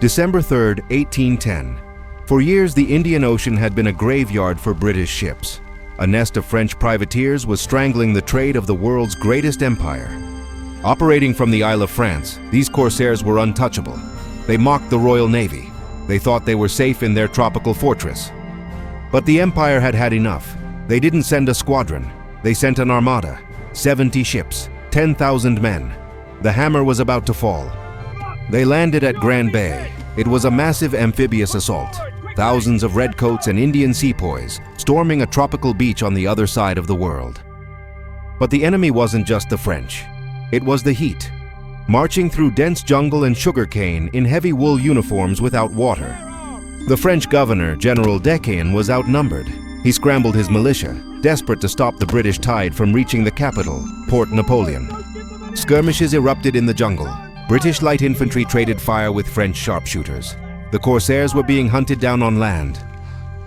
December 3, 1810. For years, the Indian Ocean had been a graveyard for British ships. A nest of French privateers was strangling the trade of the world's greatest empire. Operating from the Isle of France, these corsairs were untouchable. They mocked the Royal Navy. They thought they were safe in their tropical fortress. But the empire had had enough. They didn't send a squadron. They sent an armada, 70 ships, 10,000 men. The hammer was about to fall. They landed at Grand Bay. It was a massive amphibious assault. Thousands of redcoats and Indian sepoys storming a tropical beach on the other side of the world. But the enemy wasn't just the French. It was the heat. Marching through dense jungle and sugarcane in heavy wool uniforms without water. The French governor, General Decaen, was outnumbered. He scrambled his militia, desperate to stop the British tide from reaching the capital, Port Napoleon. Skirmishes erupted in the jungle. British light infantry traded fire with French sharpshooters. The corsairs were being hunted down on land.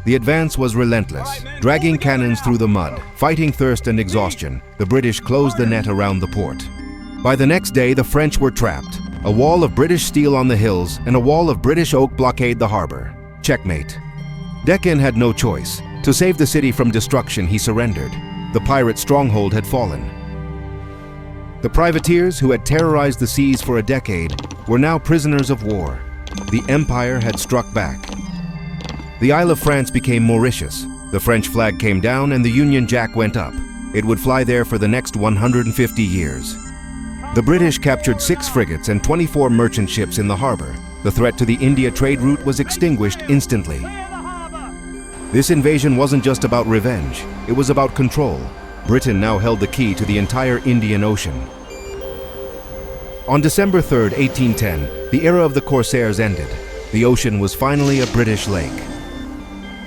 The advance was relentless, dragging cannons through the mud. Fighting thirst and exhaustion, the British closed the net around the port. By the next day, the French were trapped. A wall of British steel on the hills and a wall of British oak blockade the harbor. Checkmate. Decaen had no choice. To save the city from destruction, he surrendered. The pirate Stronghold had fallen. The privateers, who had terrorized the seas for a decade, were now prisoners of war. The empire had struck back. The Isle of France became Mauritius. The French flag came down and the Union Jack went up. It would fly there for the next 150 years. The British captured 6 frigates and 24 merchant ships in the harbor. The threat to the India trade route was extinguished instantly. This invasion wasn't just about revenge, it was about control. Britain now held the key to the entire Indian Ocean. On December 3, 1810, the era of the corsairs ended. The ocean was finally a British lake.